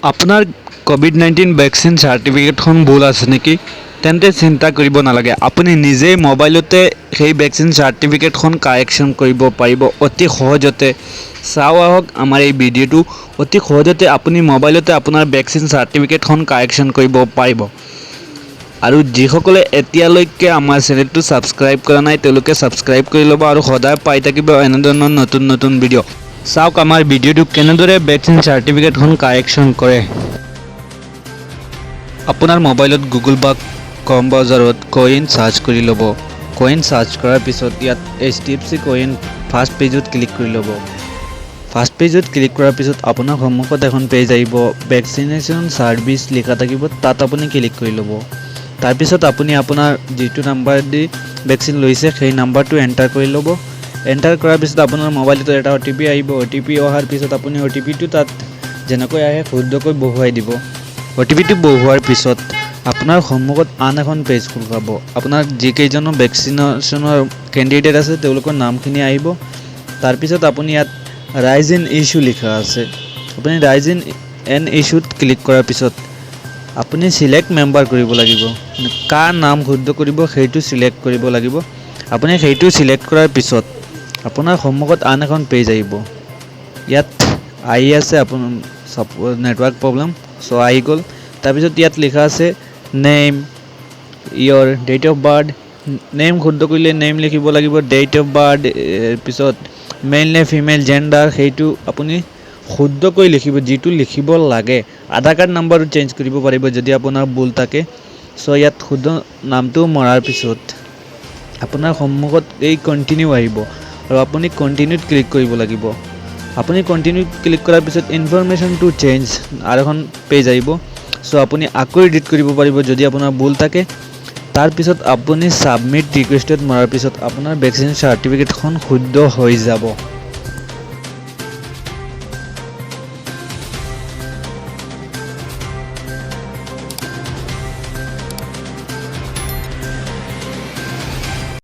আপোনাৰ COVID-19 vaccine চাৰ্টিফিকেটখন ভুল আছে নেকি? তেন্তে চিন্তা কৰিব নালাগে। আপুনি নিজেই মোবাইলতে সেই ভেকচিন চাৰ্টিফিকেটখন কাৰেকশ্যন কৰিব পাৰিব অতি সহজতে। চাওঁ আহক আমাৰ এই ভিডিঅ'টো। অতি সহজতে আপুনি মোবাইলতে আপোনাৰ ভেকচিন চাৰ্টিফিকেটখন কাৰেকশ্যন কৰিব পাৰিব। আৰু যিসকলে এতিয়ালৈকে আমাৰ চেনেলটো ছাবস্ক্ৰাইব কৰা নাই তেওঁলোকে ছাবস্ক্ৰাইব কৰি ল'ব আৰু সদায় পাই থাকিব এনেধৰণৰ নতুন নতুন ভিডিঅ'। চাওক আমাৰ ভিডিঅ'টো কেনেদৰে ভেকচিন চাৰ্টিফিকেটখন কাৰেকশ্যন কৰে। আপোনাৰ মোবাইলত গুগল বা ক্ৰম ব্ৰাউজাৰত কইন সাৰ্চ কৰি ল'ব। কইন সাৰ্চ কৰাৰ পিছত ইয়াত HDFC কইন ফাৰ্ষ্ট পেজত ক্লিক কৰি ল'ব। ফাৰ্ষ্ট পেজত ক্লিক কৰাৰ পিছত আপোনাৰ সন্মুখত এখন পেজ আহিব, ভেকচিনেশ্যন ছাৰ্ভিচ লিখা থাকিব, তাত আপুনি ক্লিক কৰি ল'ব। তাৰপিছত আপুনি আপোনাৰ যিটো নাম্বাৰ দি ভেকচিন লৈছে সেই নাম্বাৰটো এণ্টাৰ কৰি ল'ব। এণ্টাৰ কৰাৰ পিছত আপোনাৰ মোবাইলটো এটা OTP আহিব। OTP অহাৰ পিছত আপুনি OTPটো তাত যেনেকৈ আহে শুদ্ধকৈ বহুৱাই দিব। OTPটো বহুৱাৰ পিছত আপোনাৰ সন্মুখত আন এখন পেজ খোল খাব। আপোনাৰ যিকেইজনৰ ভেকচিনেশ্যনৰ কেণ্ডিডেট আছে তেওঁলোকৰ নামখিনি আহিব। তাৰপিছত আপুনি ইয়াত ৰাইজ ইন ইছ্যু লিখা আছে, আপুনি ৰাইজ ইন এন ইছ্যুত ক্লিক কৰাৰ পিছত আপুনি চিলেক্ট মেম্বাৰ কৰিব লাগিব। কাৰ নাম শুদ্ধ কৰিব সেইটো চিলেক্ট কৰিব লাগিব। আপুনি সেইটো চিলেক্ট কৰাৰ পিছত আপোনাৰ সন্মুখত আন এখন পেজ আহিব। ইয়াত আহি আছে আপোনাৰ নেটৱৰ্ক প্ৰব্লেম, চ' আহি গ'ল। তাৰপিছত ইয়াত লিখা আছে নেম, ইয়ৰ ডেট অফ বাৰ্থ। নেম শুদ্ধ কৰিলে নেম লিখিব লাগিব, ডেট অফ বাৰ্থ পিছত মেল নে ফিমেল জেণ্ডাৰ সেইটো আপুনি শুদ্ধকৈ লিখিব, যিটো লিখিব লাগে। আধাৰ কাৰ্ড নাম্বাৰটো চেঞ্জ কৰিব পাৰিব যদি আপোনাৰ ভুল থাকে। চ' ইয়াত শুদ্ধ নামটো মৰাৰ পিছত আপোনাৰ সন্মুখত এই কণ্টিনিউ আহিব আৰু আপুনি কণ্টিনিউত ক্লিক কৰিব লাগিব। আপুনি কণ্টিনিউত ক্লিক কৰাৰ পিছত ইনফৰমেশ্যন টু চেঞ্জ আৰু এখন পেজ আহিব। চ' আপুনি আকৌ এডিট কৰিব পাৰিব যদি আপোনাৰ ভুল থাকে। তাৰপিছত আপুনি ছাবমিট ৰিকুৱেষ্টেড মৰাৰ পিছত আপোনাৰ ভেকচিন চাৰ্টিফিকেটখন শুদ্ধ হৈ যাব।